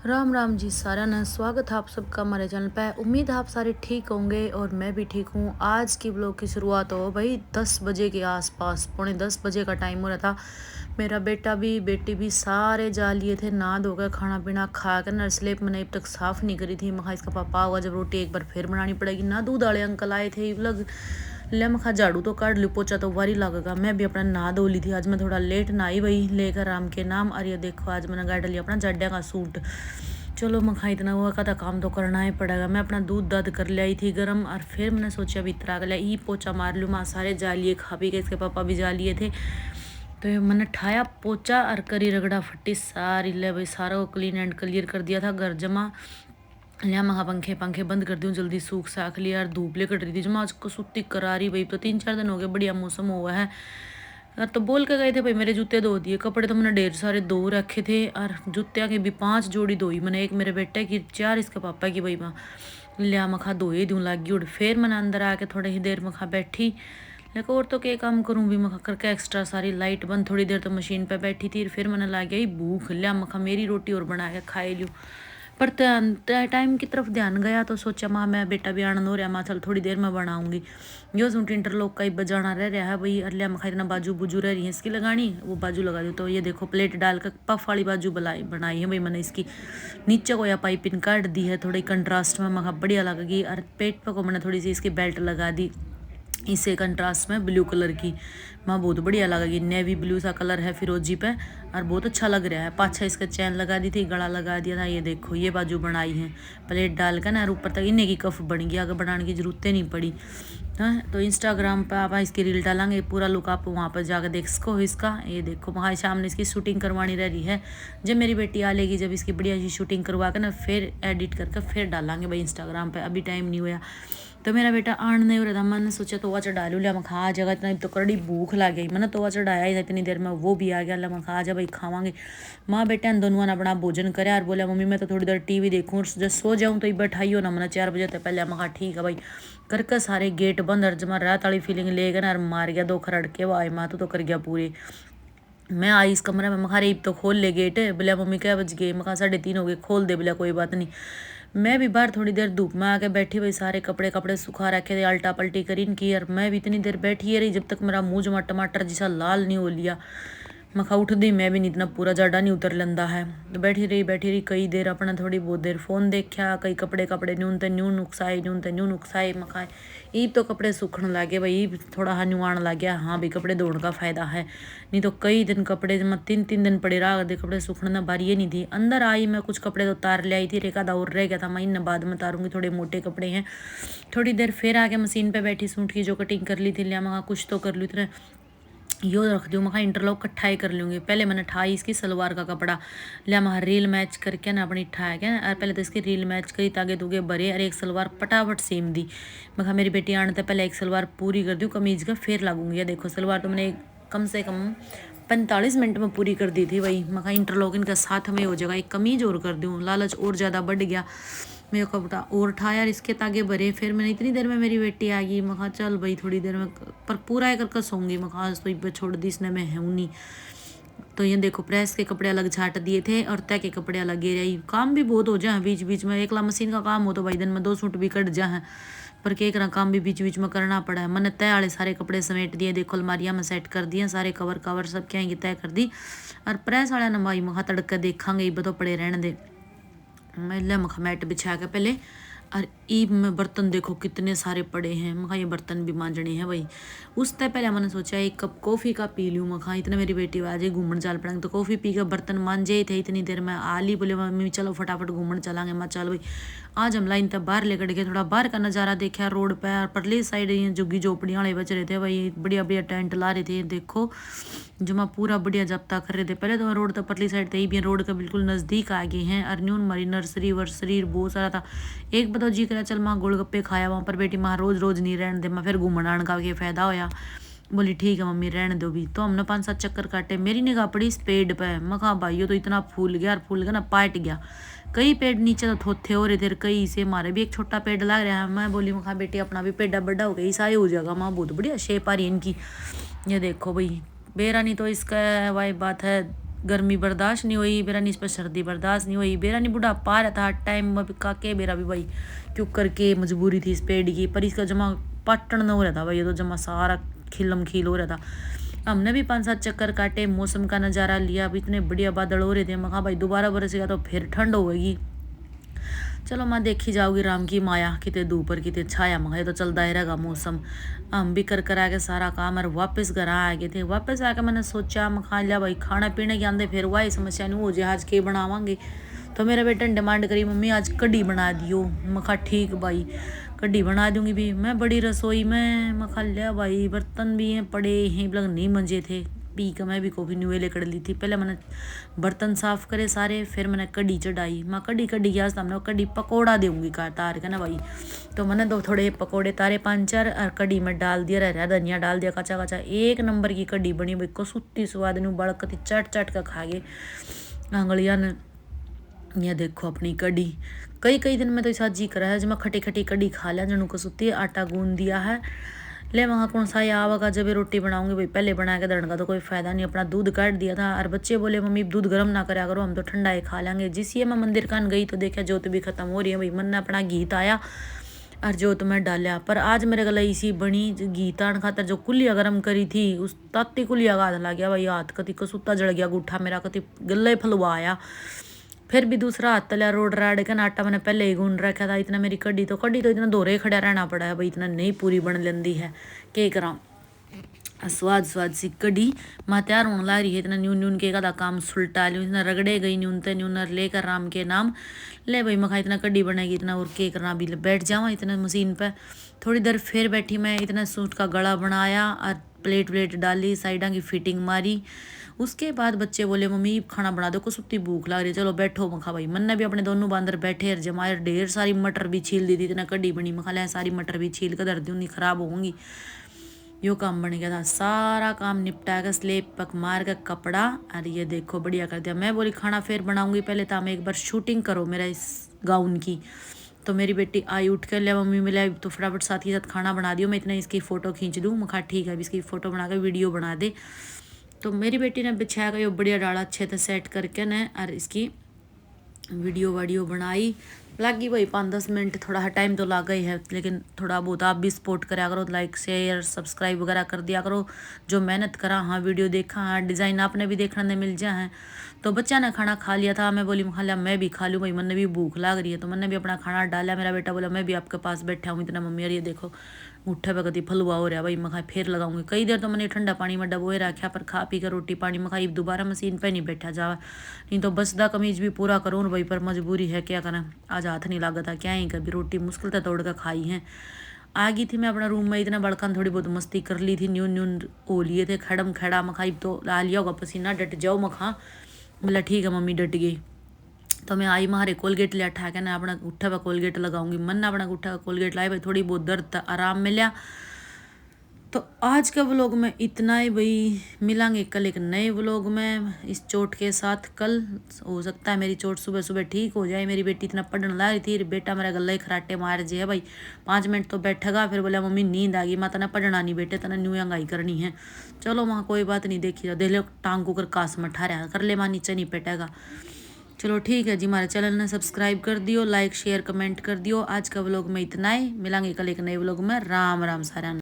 राम राम जी सारा न स्वागत है आप सबका हमारे चैनल पे। उम्मीद है आप सारे ठीक होंगे और मैं भी ठीक हूँ। आज की ब्लॉग की शुरुआत हो भाई 10 बजे के आसपास, पौने 10 बजे का टाइम हो रहा था। मेरा बेटा भी बेटी भी सारे जा लिए थे, नहा धोकर खाना पीना खा कर न स्लेप मैंने अब तक साफ़ नहीं करी थी। मखा इसका पापा होगा जब रोटी एक बार फिर बनानी पड़ेगी ना। दूध वाले अंकल आए थे लग ले मखा झाड़ू तो काट लूँ, पोचा तो वारी लगेगा। मैं भी अपना नहा धो ली थी। आज मैं थोड़ा लेट नहाई वही लेकर राम के नाम। और ये देखो आज मैंने गाड़ लिया अपना जाड्या का सूट। चलो मखा इतना हुआ का काम तो करना ही पड़ेगा। मैं अपना दूध दध कर ले आई थी गर्म और फिर मैंने सोचा अभी इतना गया ई पोचा मार लूँ। माँ सारे जा लिए खा पी के, इसके पापा भी जा लिए थे तो मैंने ठाया पोचा और करी रगड़ा फट्टी सारी ले भाई। सारा को क्लीन एंड क्लियर कर दिया था घर जमा लिया। महा पंखे पंखे बंद कर दूँ जल्दी सूख साख लिया। और धूप ले कट रही थी जमा आज को सुती करारी भाई। तो 3-4 दिन हो गए बढ़िया मौसम हुआ है। तो बोल के गए थे भाई मेरे जूते धो दिए। कपड़े तो मैंने ढेर सारे धो रखे थे और जूतिया की भी 5 जोड़ी धोई मैंने। एक मेरे बेटे की 4 इसके पापा की भाई। माँ लिया मखा धोए दूँ लागी उड़। फिर मैंने अंदर आके थोड़ी ही देर मखा बैठी। लेकिन और तो क्या काम करूँ भी मखा करके एक्स्ट्रा सारी लाइट बंद। थोड़ी देर तो मशीन पे बैठी थी। फिर मैंने ला गई भूख। लिया मखा मेरी रोटी और बना के खाए लूँ। पर टाइम की तरफ ध्यान गया तो सोचा माँ मैं बेटा भी आनंद हो रहा माँ चल थोड़ी देर में बनाऊंगी। यो सूट इंटरलॉक का ही बजाना रह रहा है भाई। अलिया मखा इतना बाजू बुजू रह रही है इसकी लगानी, वो बाजू लगा दी। तो ये देखो प्लेट डालकर पफ वाली बाजू बनाई है भाई मैंने। इसकी नीचे को या पाइपिंग काट दी है थोड़ी कंट्रास्ट में मखा बढ़िया लगेगी। और पेट पे को मैंने थोड़ी सी इसकी बेल्ट लगा दी इसे कंट्रास्ट में ब्लू कलर की। माँ बहुत बढ़िया लगेगी। नेवी ब्लू सा कलर है फिरोजी पे और बहुत अच्छा लग रहा है। पाछा इसका चैन लगा दी थी, गला लगा दिया था। ये देखो ये बाजू बनाई है प्लेट डाल कर ना। ऊपर तक इन्हें की कफ बन गई, आगे बनाने की जरूरत नहीं पड़ी। हाँ तो इंस्टाग्राम पे आप इसकी रील डालेंगे पूरा लुक आप वहाँ पर जाकर देख सको इसका। ये देखो वहाँ सामने इसकी शूटिंग करवानी रह रही है। जब मेरी बेटी आ लेगी जब इसकी बढ़िया सी शूटिंग करवा कर ना फिर एडिट करके फिर डालेंगे भाई इंस्टाग्राम पे। अभी टाइम नहीं हुआ तो मेरा बेटा आन नहीं हो रहा था। मैंने सोचा तोवा चढ़ा लूँ। लिया मैं खा आ जाएगा इतना तो कड़ी भूख लग गई। मैंने तोवा चढ़ाया ही था इतनी देर में वो भी आ गया। लिया मैं खा आ जा भाई खावांगे। माँ बेटा इन दोनों ने अपना भोजन करे और बोला मम्मी मैं तो थोड़ी देर टीवी देखूँ और जब सो जाऊँ तो बैठाइयो ना। मैंने 4 बजे तक पहले मैं कहा ठीक है भाई। करके सारे गेट बंद और जमा रात वाली फीलिंग ले गए ना और मार गया 2 खरड़ के वो आए। माँ तो कर गया पूरे। मैं आई इस कमरे में मखा रे तो खोल ले गेट। बोला मम्मी क्या बज गए। मखा 3:30 हो गए। खोल दे बोला कोई बात नहीं। मैं भी बाहर थोड़ी देर धूप में आके बैठी हुई। सारे कपड़े कपड़े सुखा रखे थे अल्टा पल्टी करी इनकी। और मैं भी इतनी देर बैठी रही जब तक मेरा मुँह जमा टमाटर जैसा लाल नहीं हो लिया। मखा उठ दी मैं भी नहीं इतना पूरा जाडा नहीं उतर लेंदा है। तो बैठी रही कई देर अपना थोड़ी बहुत देर फ़ोन देखा। कई कपड़े कपड़े न्यून ते न्यू नुकसाए मखाए। ईब तो कपड़े सूखने लगे भाई। ईब थोड़ा हाँ न्यू आने लग गया। हाँ भाई कपड़े धोने का फ़ायदा है। नहीं तो कई दिन कपड़े मैं 3-3 दिन पड़े रहा दे कपड़े सूखने ना बारी ये नहीं थी। अंदर आई मैं कुछ कपड़े तो उतार ले आई थी। रेखा दा और रह गया था मैं इन बाद में उतारूंगी। थोड़े मोटे कपड़े हैं। थोड़ी देर फिर आके मशीन पे बैठी सूट की जो कटिंग कर ली थी। लिया मैं कुछ तो कर लूँ इतने यो रख दूँ। मैं इंटरलॉक कट्ठाई कर लूँगी। पहले मैंने ठाई इसकी सलवार का कपड़ा लिया। मैं रील मैच करके ना अपनी ठाया क्या और पहले तो इसकी रील मैच करी तागे तुगे भरे और एक सलवार पटापट सेम दी। मैं मेरी बेटी आने तो पहले एक सलवार पूरी कर दूँ कमीज का फिर लागूंगी। या देखो सलवार तो मैंने कम से कम 45 मिनट में पूरी कर दी थी वही। मैं इंटरलॉक इनका साथ में हो जाएगा। एक कमीज और कर दूँ लालच और ज़्यादा बढ़ गया। मेरे कपड़ा और उठाया इसके तागे भरे। फिर मैंने इतनी देर में मेरी बेटी आ गई। मैं कहा चल भाई थोड़ी देर में पर पूरा है करके सोऊंगी। मैं कहा आज तो इब छोड़ दी इसने मैं हूँ नहीं। तो ये देखो प्रेस के कपड़े अलग छाट दिए थे और तय के कपड़े अलग गे रही। काम भी बहुत हो जाए बीच बीच में। एकला मशीन का काम हो तो भाई दिन में 2 सूट भी कट जाए पर के ना काम भी बीच बीच में करना पड़ा है। मैंने तय वाले सारे कपड़े समेट दिए। देखो अलमारियाँ में सेट कर दिए सारे कवर कवर सब क्या तय कर दी। और प्रेस वाला ना भाई मखा तड़का देखा इब तो पड़े रहने दे। मैं ले मखा मैट बिछा के पहले। और ईब में बर्तन देखो कितने सारे पड़े हैं। मखा ये बर्तन भी मांजने हैं भाई। उस तय पहले मैंने सोचा एक कप कॉफ़ी का पी लूँ। मखा इतने मेरी बेटी आ जाए घूमने चल पड़ेंगे तो कॉफ़ी पी कर बर्तन मांजे ही थे। इतनी देर में आली बोले मम्मी चलो फटाफट घूमने चलांगे। मैं चल भाई आज हम लाइन तक बाहर लेकर गए। थोड़ा बाहर का नज़ारा देखा रोड पर। परली साइड ये झुग्गी झोपड़ियाँ वाले बच रहे थे भाई। बढ़िया बढ़िया टेंट ला रहे थे। देखो जमा पूरा बढ़िया जब्ता कर रहे थे। पहले तो रोड तक परली साइड थे भी रोड के बिल्कुल नज़दीक आ गए हैं। अर्न्यून मरी नर्सरी वर्सरी बहुत सारा था। एक बताओ जी करा चल माँ गोलगप्पे खाया वहाँ पर बेटी माँ रोज़ रोज़ नहीं रहने दे। मैं फिर घूमने आने का ये फ़ायदा होया। बोली ठीक है मम्मी रहने दो भी। तो हमने 5-7 चक्कर काटे। मेरी निगाह पड़ी इस पेड़ पे। मैं कहा भाई तो इतना फूल गया और फूल गया ना पाट गया। कई पेड़ नीचे तो थोथे हो रहे थे कई से मारे भी। एक छोटा पेड़ लग रहा है। मैं बोली मैं कहा बेटी अपना भी पेड़ा बड़ा हो गया ईसा हो जाएगा। माँ बहुत बढ़िया शेप आ रही है इनकी। ये देखो भाई बेरा नहीं तो इसका वाई बात है गर्मी बर्दाश्त नहीं हुई, बेरा नहीं इस पर सर्दी बर्दाश्त नहीं हुई, बेरा नहीं बुढ़ापा आ रहा था टाइम में काके बेरा भी भाई क्यों करके मजबूरी थी इस पेड़ की, पर इसका जमा पाटन न हो रहा था भाई, ये तो जमा सारा खिलम खिल हो रहा था। हमने भी 5-7 चक्कर काटे, मौसम का नज़ारा लिया, अब इतने बढ़िया बादल हो रहे थे, मैं कहा भाई दोबारा बरसेगा तो फिर ठंड होगी। चलो माँ देखी जाओगी राम की माया, कितने दोपहर कितने छाया मंगाए तो चलता ही रहेगा मौसम। हम भी कर कर आके सारा काम और वापस घर आ गए थे। वापस आके मैंने सोचा मैं खा लिया भाई खाना पीने के आंदे, फिर वही समस्या नहीं हो जाए आज के बनावांगे। तो मेरे बेटे ने डिमांड करी मम्मी आज कढ़ी बना दियो। मैं कहा ठीक भाई कढ़ी बना दूंगी भी। मैं बड़ी रसोई में मैं खा लिया भाई, बर्तन भी हैं पड़े हैं लग नहीं मंजे थे, पी के मैं भी कॉफ़ी नुएले कर ली थी। पहले मैंने बर्तन साफ़ करे सारे, फिर मैंने कढ़ी चढ़ाई। मैं कढ़ी गया सामने कढ़ी पकौड़ा दूंगी का तार के ना भाई, तो मैंने दो थोड़े पकौड़े तारे 5-4 और कढ़ी में डाल दिया, रह धनिया डाल दिया कच्चा कच्चा, एक नंबर की कढ़ी बनी भाई, कसुत्ती स्वाद नहीं बड़कती चट चट कर खा गए आंगलिया ने। ये देखो अपनी कढ़ी कई दिन में तो ऐसा जी करा है जब मैं खटी खटी कढ़ी खा लिया, जनू कसुत्ती आटा गूंद दिया है। ले वहाँ कौन सा आवागा जब रोटी बनाऊंगी भाई, पहले बना के दड़न का तो कोई फ़ायदा नहीं। अपना दूध काट दिया था और बच्चे बोले मम्मी दूध गर्म ना करा करो, हम तो ठंडा ही खा लेंगे। जिस ये मैं मंदिर कान गई तो देखा जोत भी खत्म हो रही है भाई, मन ने अपना गीत आया और जोत में डालिया। पर आज मेरे गला इसी बनी गीत आने खातर जो कुलिया गर्म करी थी उस ताती कुलिया का हाथ लग गया भाई, हाथ कति कसूता जल गया, गुठा मेरा कति गले फलवा आया। फिर भी दूसरा हाथ तलिया रोड राड का आटा मैंने पहले ही गूंद रखा था। इतना मेरी कढ़ी तो इतना दोरे खड़ा रहना पड़ा है भाई, इतना नहीं पूरी बन लेंदी है के करा। स्वाद सी कढ़ी माँ तैयार होने ला रही है, इतना न्यून के का काम सुलटा लियो, इतना रगड़े गई न्यूनर लेकर राम के नाम ले भाई। मखा इतना कढ़ी बनाएगी इतना और के करना भी बैठ जावा इतना मशीन पे। थोड़ी देर फिर बैठी मैं, इतना सूट का गला बनाया और प्लेट डाली, साइडा की फिटिंग मारी। उसके बाद बच्चे बोले मम्मी खाना बना दो, कुछ सुत्ती भूख लग रही है, चलो बैठो। मखा भाई मन ने भी अपने दोनों बांदर बैठे जमाए, ढेर सारी मटर भी छील दी थी, इतना कढ़ी बनी। मखा लिया सारी मटर भी छील कर धर दूँ नहीं खराब होंगी। यो काम बन गया था, सारा काम निपटा कर स्लेब पक मार कर कपड़ा और ये देखो बढ़िया कर दिया। मैं बोली खाना फिर बनाऊंगी, पहले तो मैं एक बार शूटिंग करो मेरा इस गाउन की। तो मेरी बेटी आई उठ कर लिया मम्मी मिला तो फटाफट साथ ही साथ खाना बना दियो, मैं इतना इसकी फ़ोटो खींच दूँ। मैं कहा ठीक है, अभी इसकी फ़ोटो बना कर वीडियो बना दे। तो मेरी बेटी ने बिछाया कर बढ़िया डाला अच्छे से सेट करके न, और इसकी वीडियो बनाई। लगी भाई 5-10 मिनट, थोड़ा टाइम तो लगा ही है, लेकिन थोड़ा बहुत आप भी सपोर्ट करा करो, लाइक शेयर सब्सक्राइब वगैरह कर दिया करो। जो मेहनत करा हाँ वीडियो देखा हाँ डिज़ाइन आपने भी देखने में मिल जाए हैं। तो बच्चा ने खाना खा लिया था, मैं बोली खा लिया मैं भी खा लूँ भाई, मैंने भी भूख लग रही है। तो मैंने भी अपना खाना डाला। मेरा बेटा बोला मैं भी आपके पास बैठा हूँ इतना मम्मी, और ये देखो उठे पे कभी फलुआ हो रहा भाई। मैं फिर लगाऊंगी कई देर, तो मैंने ठंडा पानी में डबोए रखा, पर खा पी कर रोटी पानी में खाई, दोबारा मशीन पे नहीं बैठा जावा, नहीं तो बसदा कमीज भी पूरा करूँ भाई, पर मजबूरी है क्या करें, आज हाथ नहीं लगा था क्या ही कभी रोटी मुश्किल से तोड़ कर खाई है। आ गई थी मैं अपना रूम में, इतना बड़का थोड़ी बहुत मस्ती कर ली थी, न्यून ओ लिए थे खड़म खड़ा। मखाई तो ला लिया होगा पसीना, डट जाओ मखा। बोला ठीक है मम्मी डट गई। तो मैं आई मारे कोलगेट लिया ठा के ना अपना उठा हुआ कोलगेट लगाऊंगी, मन ना अपना उठा हुआ कोलगेट लाए भाई, थोड़ी बहुत दर्द आराम मिला। तो आज के व्लॉग में इतना ही भाई, मिलांगे कल एक नए व्लॉग में इस चोट के साथ। कल हो सकता है मेरी चोट सुबह सुबह ठीक हो जाए। मेरी बेटी इतना पढ़ने ला रही थी, बेटा मेरा गला ही खराटे मार जे है भाई, 5 मिनट तो बैठेगा फिर बोला मम्मी नींद आ गई, मैं तना पढ़ना नहीं बेटे, तना न्यू अंगाई करनी है। चलो वहाँ कोई बात नहीं, देखी जाओ, देख लो टांग को कर कास में ठहरा कर ले, वहाँ नीचे नहीं पेटेगा। चलो ठीक है जी, हमारे चैनल ने सब्सक्राइब कर दियो, लाइक शेयर कमेंट कर दियो। आज का व्लॉग में इतना ही, मिलांगे कल एक नए व्लॉग में। राम राम सारा।